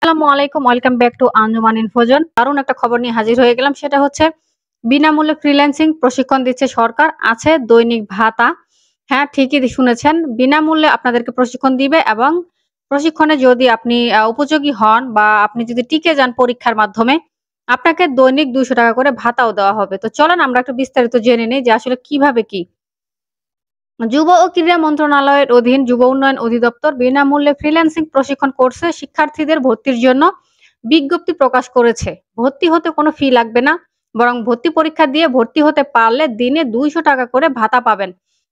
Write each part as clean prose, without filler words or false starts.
আসসালামু আলাইকুম, welcome back to Anjuman ইনফোজন। দারুণ একটা খবর নিয়ে হাজির হয়ে গেলাম। সেটা হচ্ছে বিনামূল্যে ফ্রিল্যান্সিং প্রশিক্ষণ দিচ্ছে সরকার, আছে দৈনিক ভাতা। হ্যাঁ, ঠিকই শুনেছেন, বিনামূল্যে আপনাদেরকে প্রশিক্ষণ দিবে এবং প্রশিক্ষণে যদি আপনি উপযোগী হন বা আপনি যদি টিকে যান পরীক্ষার মাধ্যমে, আপনাকে দৈনিক ৳২০০ করে ভাতাও দেওয়া হবে। তো চলেন আমরা একটু বিস্তারিত জেনে নেই যে আসলে কিভাবে কি। যুব ও ক্রীড়া মন্ত্রণালয়ের অধীন যুব উন্নয়ন অধিদপ্তর বিনামূল্যে ফ্রিল্যান্সিং প্রশিক্ষণ কোর্সে শিক্ষার্থীদের ভর্তির জন্য বিজ্ঞপ্তি প্রকাশ করেছে। ভর্তি হতে কোনো ফি লাগবে না, বরং ভর্তি পরীক্ষা দিয়ে ভর্তি হতে পারলে দিনে ৳২০০ করে ভাতা পাবেন।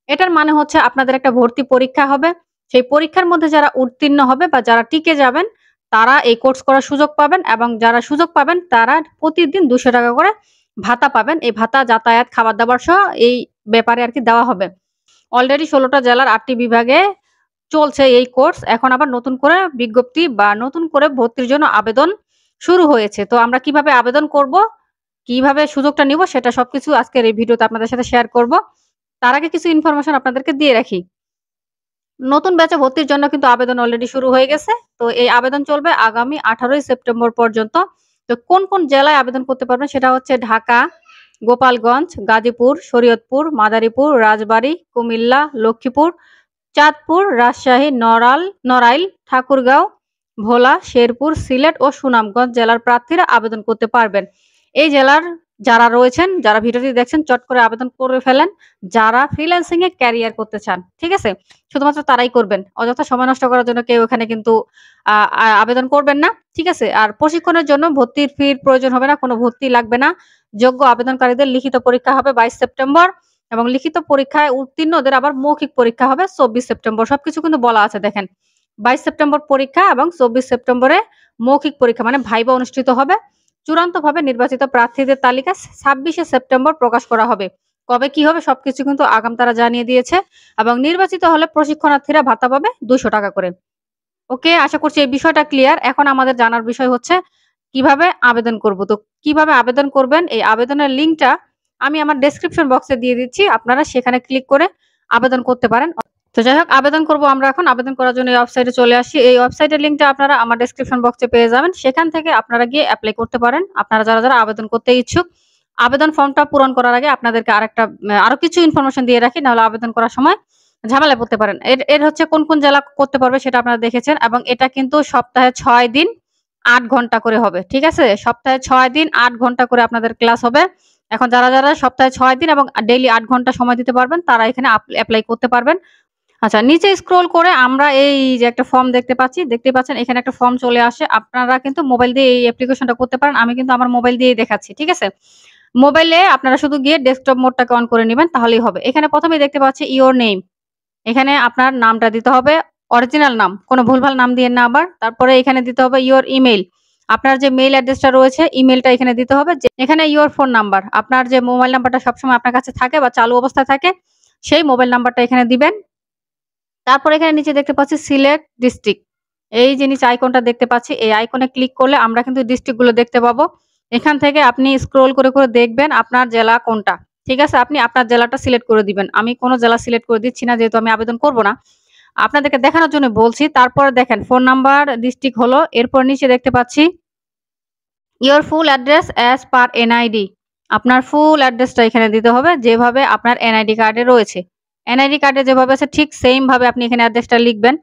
এটার মানে হচ্ছে আপনাদের একটা ভর্তি পরীক্ষা হবে। সেই পরীক্ষার মধ্যে যারা উত্তীর্ণ হবে বা যারা টিকে যাবেন তারা এই কোর্স করার সুযোগ পাবেন, এবং যারা সুযোগ পাবেন তারা প্রতিদিন ৳২০০ করে ভাতা পাবেন। এই ভাতা যাতায়াত, খাবার-দাবার সহ এই ব্যাপারে আরকি দেওয়া হবে। অলরেডি ১৬ টা জেলার ৮ টি বিভাগে চলছে এই কোর্স। এখন আবার নতুন করে বিজ্ঞপ্তি বা নতুন করে ভর্তির জন্য আবেদন শুরু হয়েছে। তো আমরা কিভাবে আবেদন করব, কিভাবে সুযোগটা নিব সেটা সবকিছু আজকের এই ভিডিওতে আপনাদের সাথে শেয়ার করব। তার আগে কিছু ইনফরমেশন আপনাদেরকে দিয়ে রাখি। নতুন ব্যাচে ভর্তির জন্য কিন্তু আবেদন অলরেডি শুরু হয়ে গেছে। তো এই আবেদন চলবে আগামী ১৮ই সেপ্টেম্বর পর্যন্ত। তো কোন জেলায় আবেদন করতে পারবেন সেটা হচ্ছে ঢাকা, গোপালগঞ্জ, গাজীপুর, শরীয়তপুর, মাদারীপুর, রাজবাড়ী, কুমিল্লা, লক্ষ্মীপুর, চাঁদপুর, রাজশাহী, নড়াইল, ঠাকুরগাঁও, ভোলা, শেরপুর, সিলেট ও সুনামগঞ্জ জেলার প্রার্থীরা আবেদন করতে পারবেন। এই জেলার যারা রয়েছেন, যারা ভিডিওটি দেখছেন চট করে আবেদন করে ফেলেন। যারা ফ্রিল্যান্সিং এ ক্যারিয়ার করতে চান, ঠিক আছে? শুধুমাত্র তারাই করবেন। অযথা সময় নষ্ট করার জন্য কেউ এখানে কিন্তু আ আ আবেদন করবেন না। ঠিক আছে? আর প্রশিক্ষণের জন্য ভর্তির ফির প্রয়োজন হবে না, কোনো ভর্তি লাগবে না। যোগ্য আবেদনকারীদের লিখিত পরীক্ষা হবে ২২ সেপ্টেম্বর, এবং লিখিত পরীক্ষায় উত্তীর্ণদের আবার মৌখিক পরীক্ষা হবে ২৪ সেপ্টেম্বর। সবকিছু কিন্তু বলা আছে দেখেন। ২২ সেপ্টেম্বর পরীক্ষা এবং ২৪ সেপ্টেম্বরে মৌখিক পরীক্ষা মানে ভাইবা অনুষ্ঠিত হবে। চূড়ান্তভাবে নির্বাচিত প্রার্থীদের তালিকা ২৬শে সেপ্টেম্বর প্রকাশ করা হবে। কবে কি হবে সবকিছু কিন্তু আগাম তারা জানিয়ে দিয়েছে, এবং নির্বাচিত হলে প্রশিক্ষণার্থীরা ভাতা পাবে ৳২০০ করে। ওকে, আশা করছি এই বিষয়টা ক্লিয়ার। এখন আমাদের জানার বিষয় হচ্ছে কিভাবে আবেদন করব। তো কিভাবে আবেদন করবেন, এই আবেদনের লিঙ্কটা আমি আমার ডেসক্রিপশন বক্সে দিয়ে দিচ্ছি। আপনারা সেখানে ক্লিক করে আবেদন করতে পারেন। তো যাই হোক, আবেদন করব আমরা এখন। আবেদন করার জন্য এই ওয়েবসাইটে চলে আসি। এই ওয়েবসাইটের লিঙ্কটা আপনারা আমার ডেসক্রিপশন বক্সে পেয়ে যাবেন। সেখান থেকে আপনারা গিয়ে এপ্লাই করতে পারেন। আপনারা যারা আবেদন করতে ইচ্ছুক। আবেদন ফর্মটা পূরণ করার আগে আপনাদেরকে আরো কিছু ইনফরমেশন দিয়ে রাখি, নাহলে আবেদন করার সময় ঝামেলায় পড়তে পারেন। এর হচ্ছে কোন জেলা করতে পারবে সেটা আপনারা দেখেছেন, এবং এটা কিন্তু সপ্তাহে ৬ দিন ৮ ঘন্টা করে হবে। ঠিক আছে? সপ্তাহে ৬ দিন ৮ ঘন্টা করে আপনাদের ক্লাস হবে। এখন যারা সপ্তাহে ৬ দিন এবং ডেইলি ৮ ঘন্টা সময় দিতে পারবেন তারা এখানে এপ্লাই করতে পারবেন। আচ্ছা, নিচে স্ক্রল করে আমরা এই যে একটা ফর্ম দেখতে পাচ্ছেন এখানে একটা ফর্ম চলে আসে। আপনারা কিন্তু মোবাইল দিয়ে এই অ্যাপ্লিকেশনটা করতে পারেন। আমি কিন্তু আমার মোবাইল দিয়েই দেখাচ্ছি। ঠিক আছে? মোবাইলে আপনারা শুধু গিয়ে ডেস্কটপ মোডটাকে অন করে নিবেন, তাহলেই হবে। এখানে ১ম এই দেখতে পাচ্ছি ইওর নেম। এখানে আপনার নামটা দিতে হবে, অরিজিনাল নাম। কোনো ভুলভাল নাম দিয়েন না আবার। তারপরে এখানে দিতে হবে ইওর ইমেইল। আপনার যে মেইল অ্যাড্রেসটা রয়েছে ইমেইলটা এখানে দিতে হবে। এখানে ইওর ফোন নাম্বার। আপনার যে মোবাইল নাম্বারটা সবসময় আপনার কাছে থাকে বা চালু অবস্থায় থাকে সেই মোবাইল নাম্বারটা এখানে দিবেন। তারপর এখানে নিচে দেখতে পাচ্ছি সিলেক্ট ডিস্ট্রিক্ট। এই যে নিচে আইকনটা দেখতে পাচ্ছি, এই আইকনে ক্লিক করলে আমরা কিন্তু ডিস্ট্রিক্ট গুলো দেখতে পাবো। এখান থেকে আপনি স্ক্রল করে দেখবেন আপনার জেলা কোনটা। ঠিক আছে? আপনি আপনার জেলাটা সিলেক্ট করে দিবেন। আমি কোন জেলা সিলেক্ট করে দিচ্ছি না, যেহেতু আমি আবেদন করব না। আপনাদেরকে দেখানোর জন্য বলছি। তারপরে দেখেন ফোন নাম্বার, ডিস্ট্রিক্ট হলো। এরপর নিচে দেখতে পাচ্ছি your full address as per NID. আপনার ফুল অ্যাড্রেসটা এখানে দিতে হবে যেভাবে আপনার এনআইডি কার্ডে রয়েছে। এনআইডি কার্ডে যেভাবে আছে ঠিক সেইম ভাবে আপনি এখানে অ্যাড্রেসটা লিখবেন।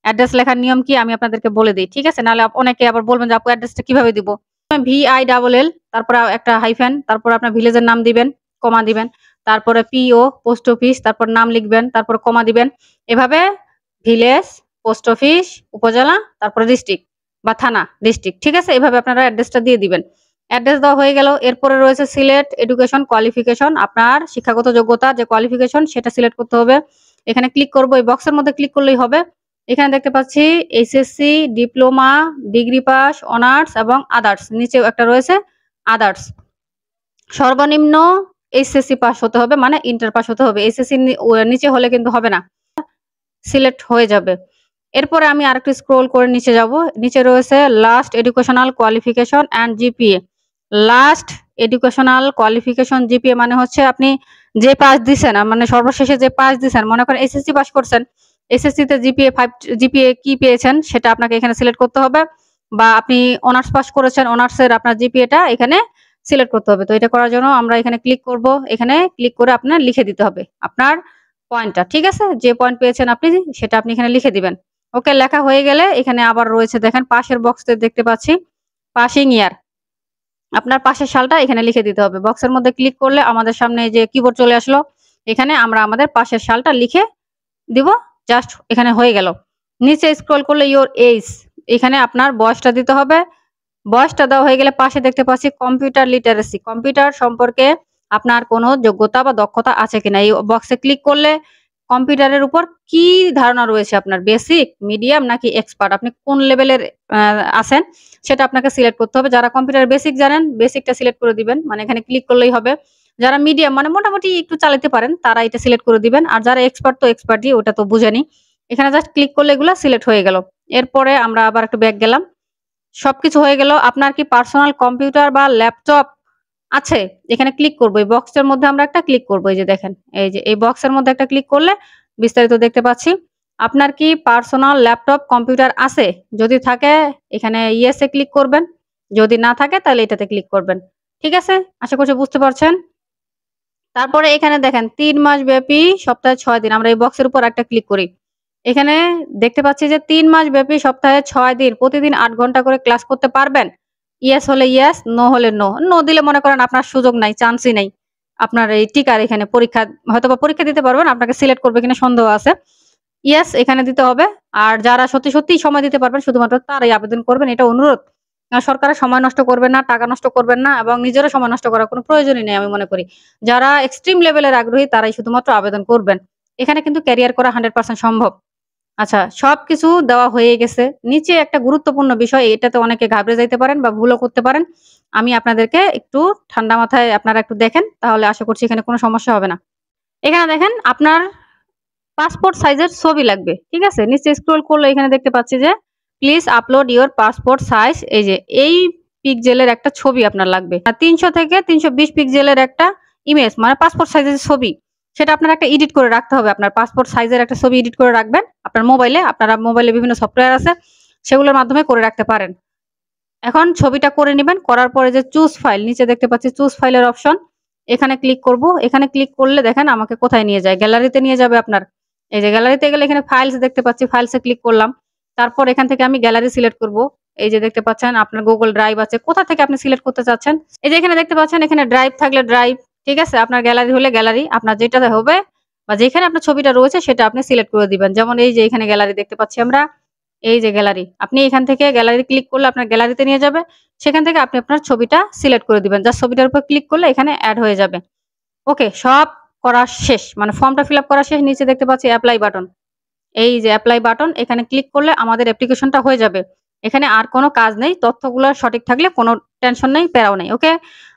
অ্যাড্রেস লেখার নিয়ম কি আমি আপনাদেরকে বলে দেই। ঠিক আছে? নাহলে অনেকে আবার বলবেন যে আপু অ্যাড্রেসটা কিভাবে দিব? VILL, তারপরে একটা হাইফেন, তারপরে আপনার ভিলেজের নাম দিবেন, কমা দিবেন। তারপরে PO পোস্ট অফিস, তারপর নাম লিখবেন, তারপরে কমা দিবেন। এভাবে ভিলেজ, পোস্ট অফিস, উপজেলা, তারপরে ডিস্ট্রিক্ট বা থানা, ডিস্ট্রিক্ট। ঠিক আছে? এভাবে আপনারা অ্যাড্রেসটা দিয়ে দিবেন। অ্যাড্রেস দেওয়া হয়ে গেল। এরপরে রয়েছে সিলেক্ট এডুকেশন কোয়ালিফিকেশন। আপনার শিক্ষাগত যোগ্যতা যে কোয়ালিফিকেশন সেটা সিলেক্ট করতে হবে। এখানে ক্লিক করব। এই বক্সের মধ্যে ক্লিক করলেই হবে। এখানে দেখতে পাচ্ছি HSC, diploma, degree pass, honours এবং আদার্স। নিচেও একটা রয়েছে আদার্স। সর্বনিম্ন এইচএসসি পাস হতে হবে, মানে ইন্টার পাস হতে হবে। এইচএসসি নিচে হলে কিন্তু হবে না। সিলেক্ট হয়ে যাবে। এরপরে আমি আরেকটু স্ক্রল করে নিচে যাব। নিচে রয়েছে last educational qualification and GPA. Last educational qualification GPA মানে হচ্ছে আপনি যে পাস দিছেন, মানে সর্বশেষে যে পাস দিছেন, মনে করেন এসএসসি পাস করছেন, এসএসসি তে জিপিএ কি পেয়েছেন সেটা আপনাকে এখানে সিলেক্ট করতে হবে। বা আপনি অনার্স পাস করেছেন, অনার্সের আপনার জিপিএটা এখানে সিলেক্ট করতে হবে। তো এটা করার জন্য আমরা এখানে ক্লিক করব। এখানে ক্লিক করে আপনার লিখে দিতে হবে আপনার পয়েন্টটা। ঠিক আছে? যে পয়েন্ট পেয়েছেন আপনি সেটা আপনি এখানে লিখে দিবেন। ওকে, লেখা হয়ে গেলে এখানে আবার রয়েছে দেখেন পাশের বক্সে দেখতে পাচ্ছি পাসিং ইয়ার। আপনার পাশের সালটা এখানে লিখে দিতে হবে। বক্সের মধ্যে ক্লিক করলে আমাদের সামনে যে কিবোর্ড চলে আসলো, এখানে আমরা আমাদের পাশের সালটা লিখে দিব। জাস্ট এখানে হয়ে গেল। নিচে স্ক্রল করলে ইওর এইজ, এখানে আপনার বয়সটা দিতে হবে। বয়সটা দেওয়া হয়ে গেলে পাশে দেখতে পাচ্ছি কম্পিউটার লিটারেসি, কম্পিউটার সম্পর্কে আপনার কোনো যোগ্যতা বা দক্ষতা আছে কিনা। এই বক্সে ক্লিক করলে কম্পিউটারের উপর কি ধারণা রয়েছে আপনার, বেসিক, মিডিয়াম নাকি এক্সপার্ট, আপনি কোন লেভেলের আছেন সেটা আপনাকে সিলেক্ট করতে হবে। যারা কম্পিউটার বেসিক জানেন, বেসিকটা সিলেক্ট করে দিবেন, মানে এখানে ক্লিক করলেই হবে। যারা মিডিয়াম মানে মোটামুটি একটু চালাতে পারেন তারা এটা সিলেক্ট করে দিবেন। আর যারা এক্সপার্ট তো এক্সপার্টই, ওটা তো বুঝেনি। এখানে জাস্ট ক্লিক করলে এগুলা সিলেক্ট হয়ে গেল। এরপরে আমরা আবার একটু ব্যাক গেলাম। সবকিছু হয়ে গেল। আপনার কি পার্সোনাল কম্পিউটার বা ল্যাপটপ আছে? এখানে ক্লিক করব। এই বক্সের মধ্যে আমরা একটা ক্লিক করব। এই যে দেখেন, এই যে এই বক্সের মধ্যে একটা ক্লিক করলে বিস্তারিত দেখতে পাচ্ছি। আপনার কি পার্সোনাল ল্যাপটপ কম্পিউটার আছে? যদি থাকে এখানে ইয়েস এ ক্লিক করবেন। যদি না থাকে তাহলে এটাতে ক্লিক করবেন। ঠিক আছে? আশা করছি বুঝতে পারছেন। তারপরে এখানে দেখেন ৩ মাস ব্যাপী সপ্তাহে ৬ দিন। আমরা এই বক্সের উপর একটা ক্লিক করি। এখানে দেখতে পাচ্ছি যে ৩ মাস ব্যাপী সপ্তাহে ৬ দিন প্রতিদিন ৮ ঘন্টা করে ক্লাস করতে পারবেন। ইয়েস হলে ইয়েস, নো হলে নো। নো দিলে মনে করেন আপনার সুযোগ নাই, চান্সই নাই। আপনার এই টিকার এখানে পরীক্ষা হয়তোবা পরীক্ষা দিতে পারবেন, আপনাকে সিলেক্ট করবে কিনা সন্দেহ আছে। ইয়েস এখানে দিতে হবে। আর যারা সত্যিই সময় দিতে পারবেন শুধুমাত্র তারাই আবেদন করবেন, এটা অনুরোধ। সরকারের সময় নষ্ট করবেন না, টাকা নষ্ট করবেন না এবং নিজেরও সময় নষ্ট করার কোনো প্রয়োজনই নেই আমি মনে করি। যারা এক্সট্রিম লেভেলের আগ্রহী তারাই শুধুমাত্র আবেদন করবেন। এখানে কিন্তু ক্যারিয়ার করা 100% সম্ভব। আচ্ছা, সবকিছু দেওয়া হয়ে গেছে। নিচে একটা গুরুত্বপূর্ণ বিষয়, এটাতে অনেকে ঘাবড়ে যাইতে পারেন বা ভুলও করতে পারেন। আমি আপনাদেরকে একটু ঠান্ডা মাথায় আপনারা একটু দেখেন, তাহলে আশা করছি এখানে কোনো সমস্যা হবে না। এখানে দেখেন আপনার পাসপোর্ট সাইজের ছবি লাগবে। ঠিক আছে? নিচে স্ক্রল করলে এখানে দেখতে পাচ্ছি যে please upload your passport size. এই যে এই পিক্সেলের একটা ছবি আপনার লাগবে। ৩০০ থেকে ৩২০ পিক্সেলের একটা ইমেজ মানে পাসপোর্ট সাইজের ছবি। সেটা আপনার একটা এডিট করে রাখতে হবে। আপনার পাসপোর্ট সাইজের একটা ছবি এডিট করে রাখবেন আপনার মোবাইলে। আপনারা মোবাইলে বিভিন্ন সফটওয়্যার আছে, সেগুলোর মাধ্যমে করে রাখতে পারেন। এখন ছবিটা করে নিবেন। করার পরে যে চুজ ফাইল, নিচে দেখতে পাচ্ছি চুজ ফাইলের অপশন। এখানে ক্লিক করব। এখানে ক্লিক করলে দেখেন আমাকে কোথায় নিয়ে যায়? গ্যালারিতে নিয়ে যাবে আপনার। এই যে গ্যালারিতে গেলে এখানে ফাইলস দেখতে পাচ্ছি, ফাইলসে ক্লিক করলাম। তারপর এখান থেকে আমি গ্যালারি সিলেক্ট করব। এই যে দেখতে পাচ্ছেন আপনার গুগল ড্রাইভ আছে। কোথা থেকে আপনি সিলেক্ট করতে চাচ্ছেন? এই যে এখানে দেখতে পাচ্ছেন এখানে ড্রাইভ থাকলে ড্রাইভ, ঠিক আছে? আপনার গ্যালারি হলে গ্যালারি, আপনার যেটাতে হবে বা যেখানে আপনার ছবিটা রয়েছে সেটা আপনি সিলেক্ট করে দিবেন। যেমন এই যে এখানে গ্যালারি দেখতে পাচ্ছি আমরা। এই যে গ্যালারি, আপনি এখান থেকে গ্যালারি ক্লিক করলে আপনার গ্যালারিতে নিয়ে যাবে। সেখান থেকে আপনি আপনার ছবিটা সিলেক্ট করে দিবেন। জাস্ট ছবিটার উপর ক্লিক করলে এখানে এড হয়ে যাবে। ওকে, সব করা শেষ। মানে ফর্মটা ফিল আপ করা শেষ। নিচে দেখতে পাচ্ছি অ্যাপ্লাই বাটন। এই যে অ্যাপ্লাই বাটন, এখানে ক্লিক করলে আমাদের অ্যাপ্লিকেশনটা হয়ে যাবে। এখানে আর কোনো কাজ নেই। তথ্যগুলো সঠিক থাকলে কোনো টেনশন নেই, প্যারাও নেই। ওকে?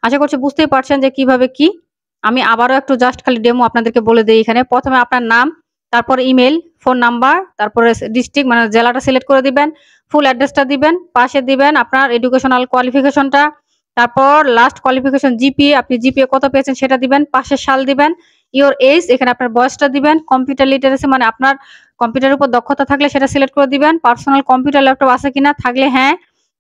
আশা করছি বুঝতেই পারছেন যে কিভাবে কি। আমি আবারও একটু জাস্ট খালি ডেমো আপনাদেরকে বলে দেই। এখানে প্রথমে আপনার নাম, তারপরে ইমেইল, ফোন নাম্বার, তারপরে ডিস্ট্রিক্ট মানে জেলাটা সিলেক্ট করে দিবেন, ফুল অ্যাড্রেসটা দিবেন, পাশে দিবেন আপনার এডুকেশনাল কোয়ালিফিকেশনটা, তারপর লাস্ট কোয়ালিফিকেশন জিপিএ, আপনি জিপিএ কত পেয়েছেন সেটা দিবেন, পাশের সাল দিবেন, ইওর এজ এখানে আপনার বয়সটা দিবেন, কম্পিউটার লিটারেসি মানে আপনার কম্পিউটারের উপর দক্ষতা থাকলে সেটা সিলেক্ট করে দিবেন, পার্সোনাল কম্পিউটার ল্যাপটপ আছে কিনা, থাকলে হ্যাঁ,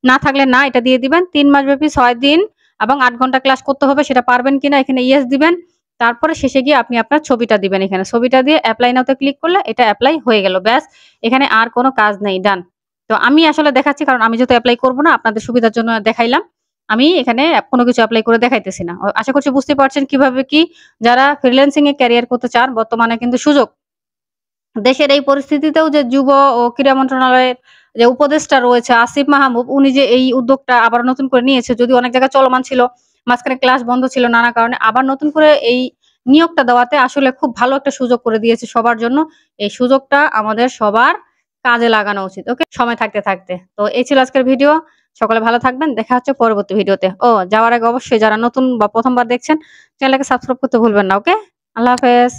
না থাকলে না, এটা দিয়ে দিবেন। ৩ মাস ব্যাপী ৬ দিন এবং ৮ ঘন্টা ক্লাস করতে হবে সেটা পারবেন কিনা এখানে ইয়েস দিবেন। তারপরে শেষে গিয়ে আপনি আপনার ছবিটা দিবেন। এখানে ছবিটা দিয়ে অ্যাপ্লাই নাওতে ক্লিক করলে এটা অ্যাপ্লাই হয়ে গেল। ব্যাস, এখানে আর কোনো কাজ নেই, ডান। তো আমি আসলে দেখাচ্ছি কারণ আমি যেহেতু অ্যাপ্লাই করব না, আপনাদের সুবিধার জন্য দেখাইলাম। আমি এখানে কোনো কিছু এপ্লাই করে দেখাইতেছি না। আশা করছি বুঝতে পারছেন কিভাবে কি। যারা ফ্রিল্যান্সিং এ ক্যারিয়ার করতে চান, বর্তমানে কিন্তু সুযোগ। দেশের এই পরিস্থিতিতেও যে যুব ও ক্রীড়া মন্ত্রণালয়ের যে উপদেষ্টা রয়েছে আসিফ মাহমুদ, উনি যে এই উদ্যোগটা আবার নতুন করে নিয়েছে, যদিও অনেক জায়গায় চলমান ছিল, মাঝখানে ক্লাস বন্ধ ছিল নানা কারণে, আবার নতুন করে এই নিয়োগটা দেওয়াতে আসলে খুব ভালো একটা সুযোগ করে দিয়েছে সবার জন্য। এই সুযোগটা আমাদের সবার কাজে লাগানো উচিত। ওকে, সময় থাকতে থাকতে। তো এই ছিল আজকের ভিডিও। সকলে ভালো থাকবেন। দেখা হচ্ছে পরবর্তী ভিডিওতে। যাওয়ার আগে অবশ্যই যারা নতুন বা প্রথমবার দেখছেন চ্যানেলটাকে সাবস্ক্রাইব করতে ভুলবেন না। ওকে, আল্লাহ হাফেজ।